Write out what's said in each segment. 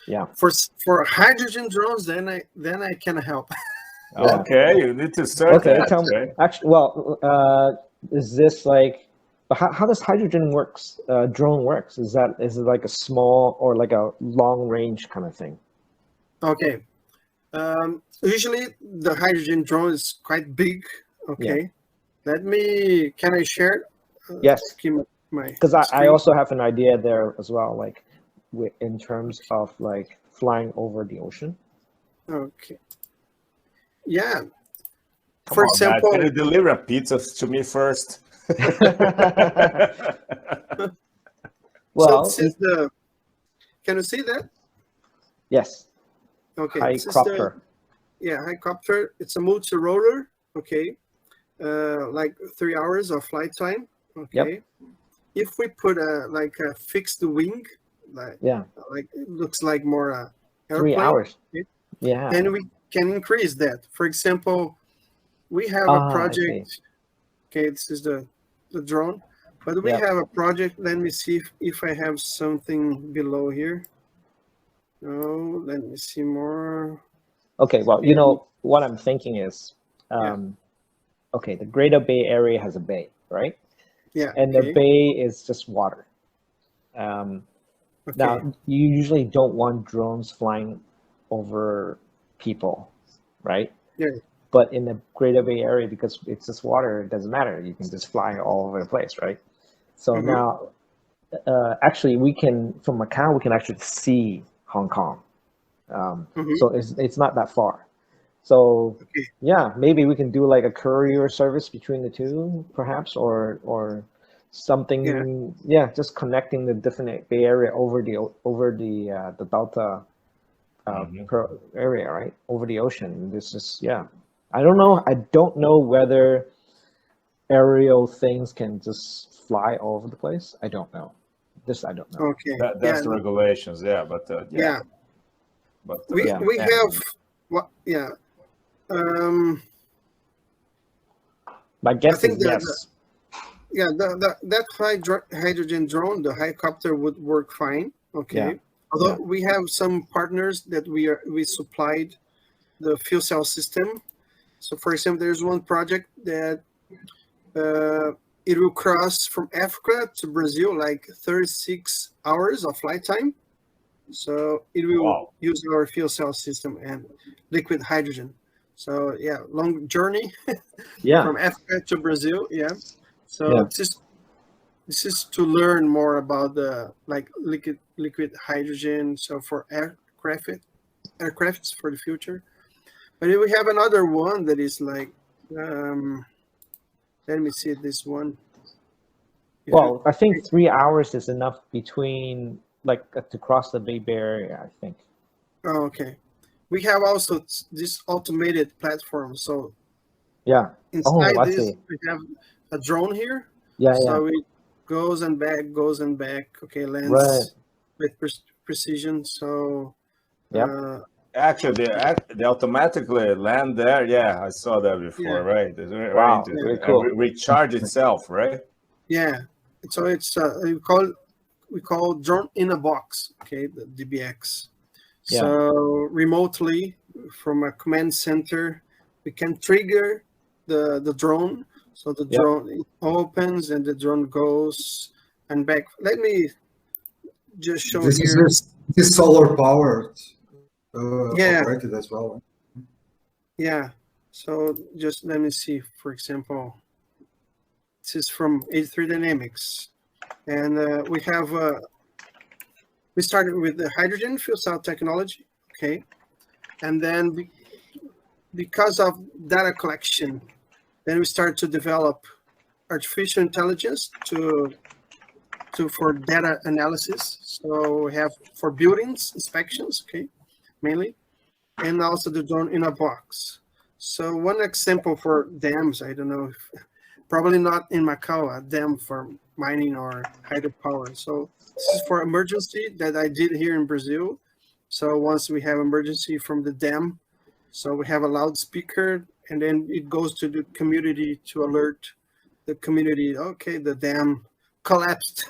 Yeah. For hydrogen drones, then I can help. Okay, you need to start. Okay, tell me. Right? Actually, well, is this like? How does hydrogen works? Drone works? Is it like a small or like a long range kind of thing? Okay. Usually the hydrogen drone is quite big. Okay. Yeah. Can I share? Yes. Because I also have an idea there as well, like in terms of like flying over the ocean. Okay. Yeah. For example, can you deliver a pizza to me first? Well, so this is can you see that? Yes. Okay. Helicopter. Helicopter. It's a multi-rotor. Okay. Like 3 hours of flight time. Okay. Yep. If we put a fixed wing, like it looks like more airplane. 3 hours. Okay? Yeah. Then we can increase that. For example, we have a project. Okay, this is the drone, but we have a project. Let me see if I have something below here. No, let me see more. Okay, well, you know what I'm thinking is, okay, the Greater Bay Area has a bay, right? Yeah. And the bay is just water. Now, you usually don't want drones flying over people, right? Yeah. But in the Greater Bay Area, because it's just water, it doesn't matter. You can just fly all over the place, right? So now, actually, from Macau, we can actually see Hong Kong. So it's not that far. So maybe we can do like a courier service between the two, perhaps, or something. Yeah, just connecting the different Bay Area over the Delta area, right? Over the ocean. This is I don't know. I don't know whether aerial things can just fly all over the place. I don't know. This I don't know. Okay. That's the regulations. Yeah, but But we have what? Yeah. My guess is yes. That hydrogen drone, the helicopter would work fine. Okay. Yeah. Although we have some partners that we supplied the fuel cell system. So, for example, there's one project that it will cross from Africa to Brazil, like 36 hours of flight time. So it will use our fuel cell system and liquid hydrogen. So long journey from Africa to Brazil. Yeah. So this is to learn more about the liquid hydrogen. So for aircrafts for the future. But we have another one that is like, let me see this one. Well, I think 3 hours is enough between to cross the Bay Area, I think. Oh, okay. We have also this automated platform. So inside this, we have a drone here. So it goes and back. Okay, lands with precision. So actually, they automatically land there. Yeah, I saw that before. Right. Wow. Very cool. Recharge itself, right? Yeah. So it's we call drone in a box. Okay, the DBX. So remotely from a command center, we can trigger the drone. So the drone opens and the drone goes and back. Let me just show here. This is solar powered. Operated as well. Yeah. So just let me see. For example, this is from 83 Dynamics, and we have. We started with the hydrogen fuel cell technology, okay, and then because of data collection, then we started to develop artificial intelligence for data analysis. So we have for buildings inspections, okay, mainly, and also the drone in a box. So one example for dams, I don't know, probably not in Macau, a dam for mining or hydropower. So this is for emergency that I did here in Brazil. So once we have emergency from the dam, so we have a loudspeaker, and then it goes to the community to alert the community. Okay, the dam collapsed.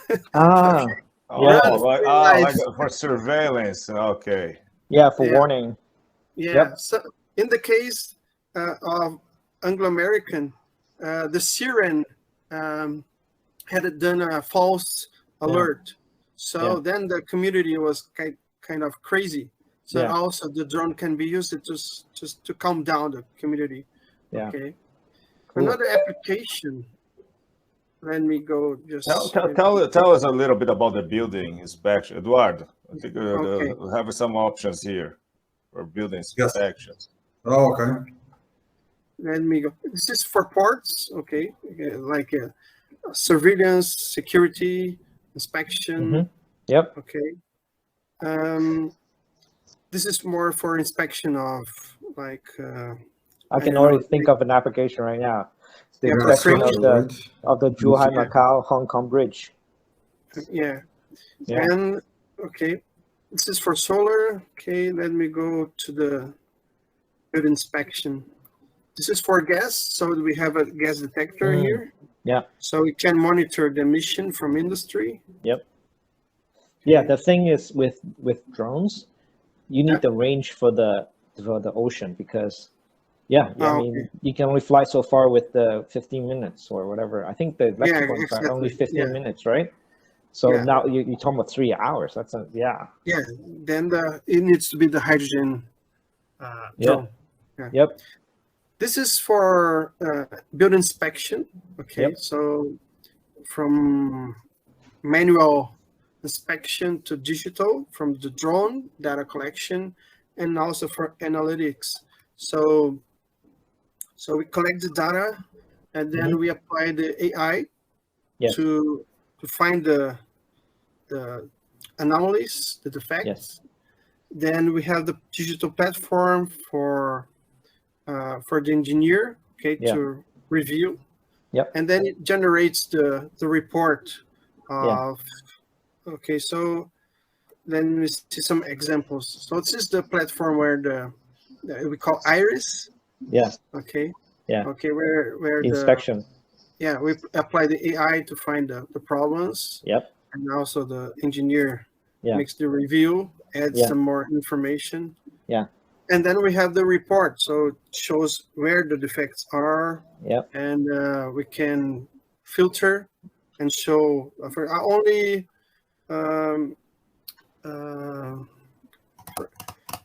Oh, like lights. for surveillance. Okay. Yeah, for Yeah. warning. Yeah. Yep. So in the case of Anglo-American, the siren had done a false alert. So Yeah. then the community was kind of crazy. So Yeah. also the drone can be used to just to calm down the community. Yeah. Okay. Cool. Another application. Let me go just. Tell us a little bit about the building inspection, Eduardo. I think Okay. we have some options here for building Yes. inspection. Oh, okay. Let me go. This is for ports. Okay. Like surveillance, security, inspection. Mm-hmm. Yep. Okay. This is more for inspection of like. I can don't already know, think of an application right now. The Yeah, inspection construction. of the Zhuhai Yeah. Macau Hong Kong bridge. Yeah. Yeah. And okay, this is for solar. Okay, let me go to the good inspection. This is for gas, so we have a gas detector here. Yeah. So we can monitor the emission from industry. Yep. Yeah. The thing is with drones, you need Yeah. the range for the ocean because I Oh, mean okay. you can only fly so far with the 15 minutes or whatever. I think the electric ones are only exactly. 15 Yeah. minutes, right? So Yeah. now you're talking about 3 hours. That's Yeah. Then it needs to be the hydrogen drone. Yeah. Yep. This is for build inspection. Okay, Yep. so from manual inspection to digital, from the drone data collection, and also for analytics. So we collect the data, and then we apply the AI Yes. to find the anomalies, the defects. Yes. Then we have the digital platform for the engineer, okay, to review. Yep. And then it generates the report of, okay, so then we see some examples. So this is the platform where we call Iris. Yeah. Okay. Yeah. Okay, where inspection. We apply the AI to find the problems. Yep. And also the engineer makes the review, adds some more information. Yeah. And then we have the report, so it shows where the defects are. Yep. And we can filter and show for only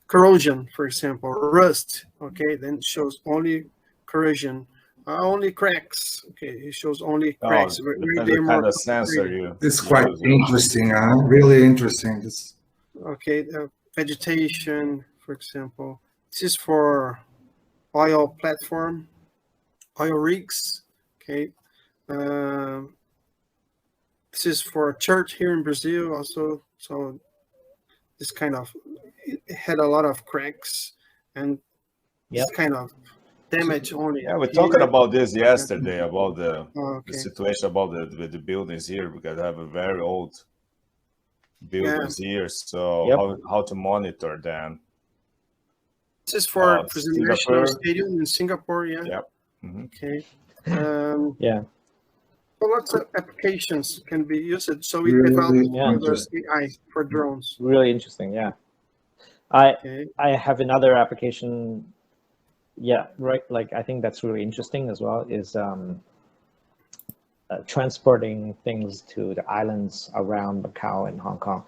corrosion, for example, rust. Okay, then it shows only corrosion. Only cracks. Okay, it shows only cracks. Kind of sensor It's quite interesting, really interesting. Okay, vegetation, for example. This is for oil platform, oil rigs. Okay, this is for a church here in Brazil also. So this kind of it had a lot of cracks and this kind of damage only. Yeah, we're talking about this yesterday about the situation about the buildings here because I have a very old buildings here. So how to monitor them? This is for the National Stadium in Singapore. Yeah. Yep. Mm-hmm. Okay. So lots of applications can be used. So we developed AI for drones. Really interesting. Yeah. I have another application. Yeah, right. Like I think that's really interesting as well is transporting things to the islands around Macau and Hong Kong.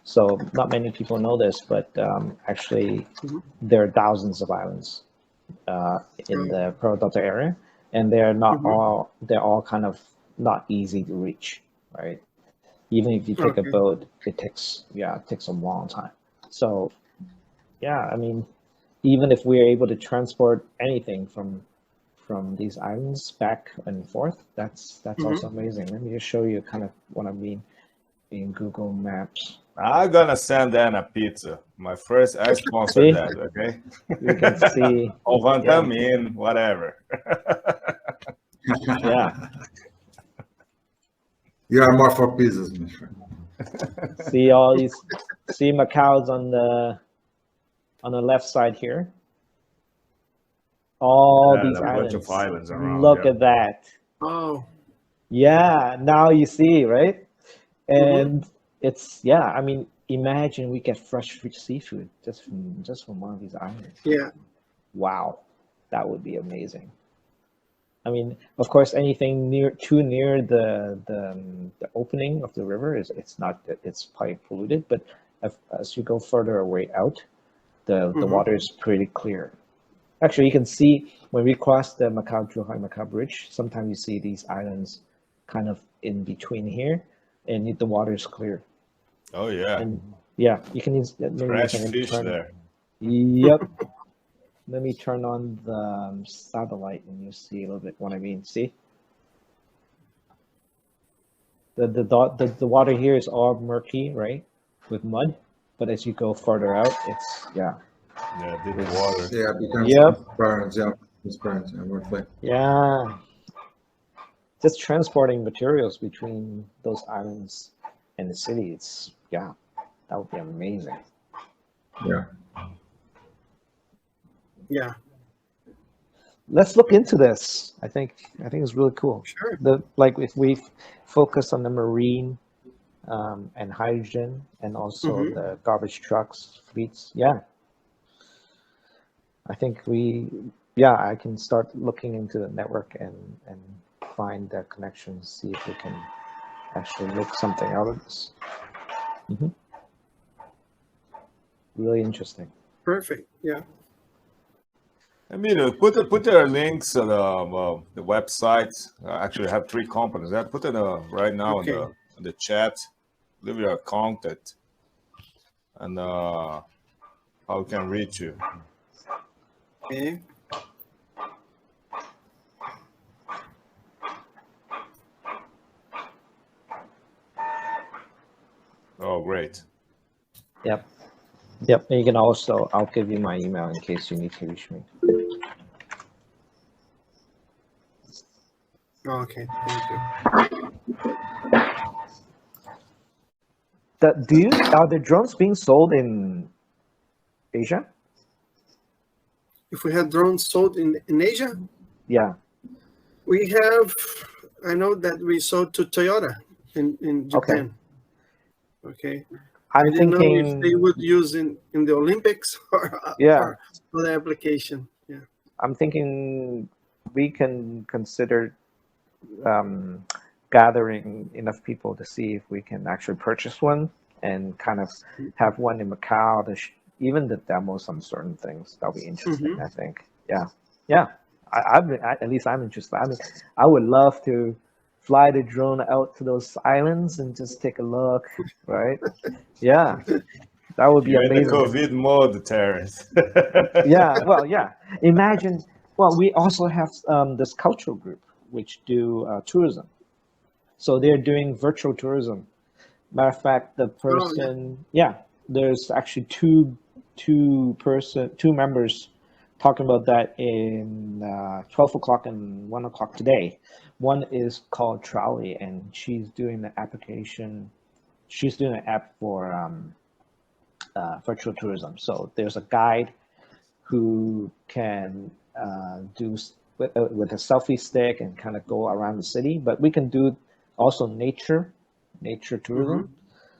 So not many people know this, but actually there are thousands of islands in the Pearl Delta area, and they're not all. They're all kind of not easy to reach, right? Even if you take a boat, it takes a long time. So I mean, even if we're able to transport anything from these islands back and forth, that's also amazing. Let me just show you kind of what I mean in Google Maps. I'm gonna send them a pizza. My first, I sponsor that. Okay. You can see. Ovantamin, whatever. Yeah. You are more for pizzas, my friend. See all these. See Macau's on the left side here. All these islands. Bunch of islands around. Look at that. Oh. Yeah. Now you see, right? And it's, yeah, I mean, imagine we get fresh seafood just from one of these islands. Yeah. Wow, that would be amazing. I mean, of course, anything too near the opening of the river it's probably polluted. But as you go further away out, the water is pretty clear. Actually, you can see when we cross the Macau Bridge, sometimes you see these islands kind of in between here, and the water is clear. Oh yeah. And yeah, you can use fresh fish there. Yep. Let me turn on the satellite and you see a little bit what I mean. See? The water here is all murky, right? With mud. But as you go further out, it's, yeah. Yeah, deep water. Yeah, it becomes transparent, more clear. Yeah. Just transporting materials between those islands and the city, it's, yeah, that would be amazing. Yeah. Yeah. Let's look into this. I think it's really cool. Sure. Like if we focus on the marine and hydrogen and also the garbage trucks, fleets. Yeah. I think I can start looking into the network and find the connections, see if we can actually make something out of this. Really interesting. Perfect. Yeah. I mean, put their links on the website. I actually have 3 companies. I put it right now in the chat. Leave your contact and how we can reach you. Okay. Oh, great. Yep. And you can also, I'll give you my email in case you need to reach me. Okay, thank you. Are the drones being sold in Asia? If we had drones sold in Asia? Yeah. We have, I know that we sold to Toyota in Japan. Okay. I didn't know if they would use in the Olympics or other application. Yeah. I'm thinking we can consider gathering enough people to see if we can actually purchase one and kind of have one in Macau to even the demo some certain things. That'll be interesting. I think. Yeah. At least I'm interested. I mean, I would love to fly the drone out to those islands and just take a look, right? Yeah, that would be amazing. In the COVID mode, Terrence. Yeah. Imagine. Well, we also have this cultural group which do tourism, so they're doing virtual tourism. Matter of fact, the person, there's actually two members talking about that in 12 o'clock and 1 o'clock today. One is called Trolley, and she's doing the application. She's doing an app for virtual tourism. So there's a guide who can do with a selfie stick and kind of go around the city. But we can do also nature tourism.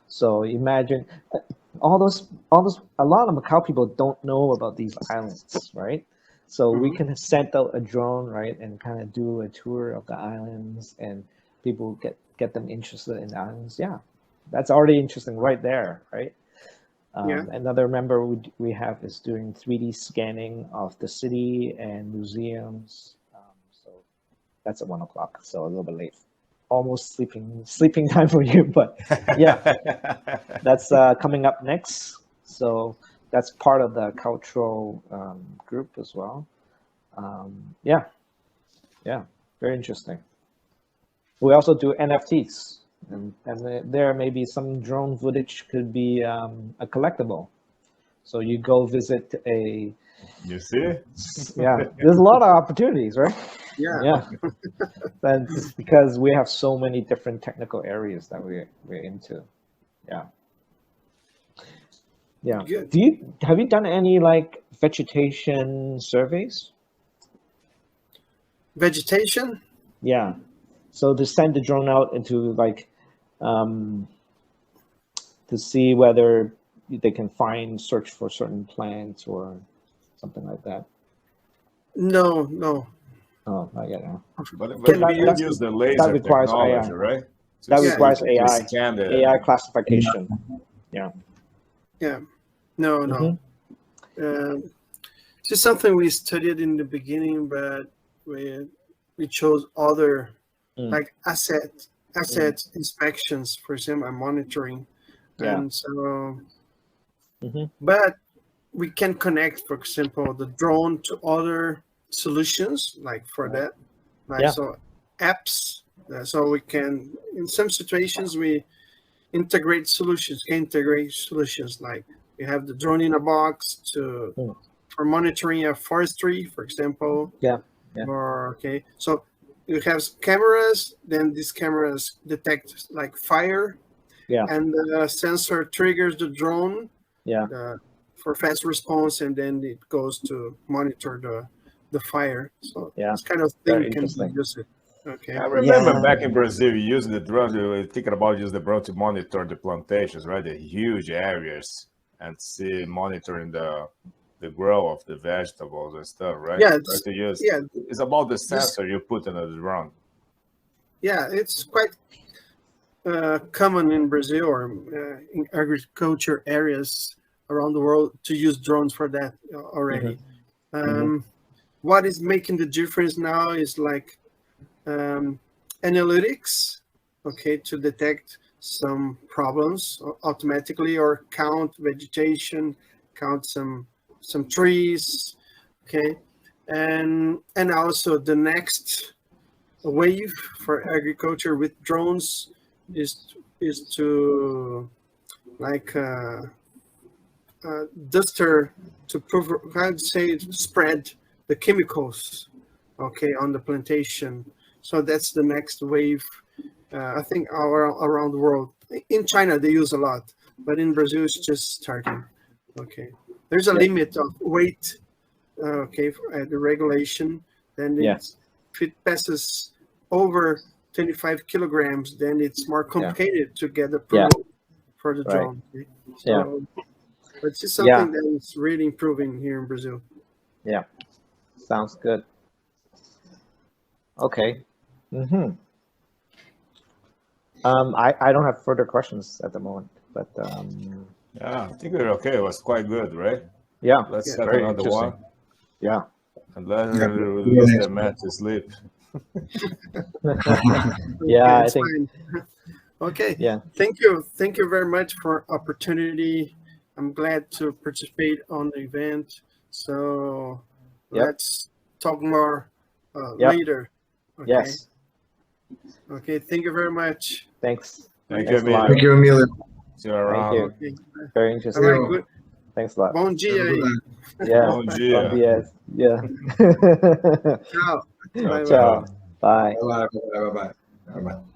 So imagine a lot of Macau people don't know about these islands, right? So we can send out a drone, right, and kind of do a tour of the islands, and people get them interested in the islands. Yeah, that's already interesting right there, right? Another member we have is doing 3D scanning of the city and museums. So that's at 1 o'clock, so a little bit late. Almost sleeping time for you, but yeah, that's coming up next. So that's part of the cultural group as well. Yeah, very interesting. We also do NFTs, and there may be some drone footage could be a collectible. So you go visit a. You see? Yeah, there's a lot of opportunities, right? Yeah. That's because we have so many different technical areas that we're into. Yeah. Good. Have you done any like vegetation surveys? Vegetation? Yeah. So to send the drone out into like to see whether they can search for certain plants or something like that? No. Oh, not yet. Huh? But Can you be use used. the laser requires technology, AI. right? That Yeah. requires to AI. scan the AI classification. Yeah. No. Mhm. It's just something we studied in the beginning, but we chose other like asset inspections, for example, and monitoring. Yeah. And so, Mhm. but we can connect, for example, the drone to other solutions, like for that, like Yeah. so apps. So we can, in some situations, we integrate solutions. Like we have the drone in a box for monitoring a forestry, for example. Yeah. Or so you have cameras. Then these cameras detect like fire. Yeah. And the sensor triggers the drone. Yeah. For fast response, and then it goes to monitor the fire. So this kind of thing Very can be interesting. used. Okay. I remember Yeah. back in Brazil, we used the drone. We were thinking about using the drone to monitor the plantations, right? The huge areas, and monitoring the growth of the vegetables and stuff, right? Yeah, It's about the sensor you put in the drone. Yeah, it's quite common in Brazil or in agriculture areas around the world to use drones for that already. What is making the difference now is like analytics, to detect some problems automatically or count vegetation, count some trees, and also the next wave for agriculture with drones is to like duster to spread the chemicals on the plantation. So that's the next wave. I think around the world. In China they use a lot, but in Brazil it's just starting. There's a limit of weight for the regulation. Then if it passes over 25 kilograms, then it's more complicated to get approval for the drone. So it's just something that is really improving here in Brazil. Yeah, sounds good. Okay. I don't have further questions at the moment, but I think we're okay. It was quite good, right? Yeah. Let's have very another one. Yeah. And let's release the man to sleep. Yeah, I think. Fine. Okay. Yeah. Thank you very much for opportunity. I'm glad to participate on the event. So let's talk more later. Okay? Yes. Okay. Thank you very much. Thanks. Thank Thanks you, a lot. Thank you, Emilio. See you around. Thank you. Very interesting. All right, good. Thanks a lot. Bom dia aí. Yeah. Bom dia. Bom dia. Yeah. Ciao. Ciao, Ciao. Bye. Bye-bye. Bye-bye. Bye-bye.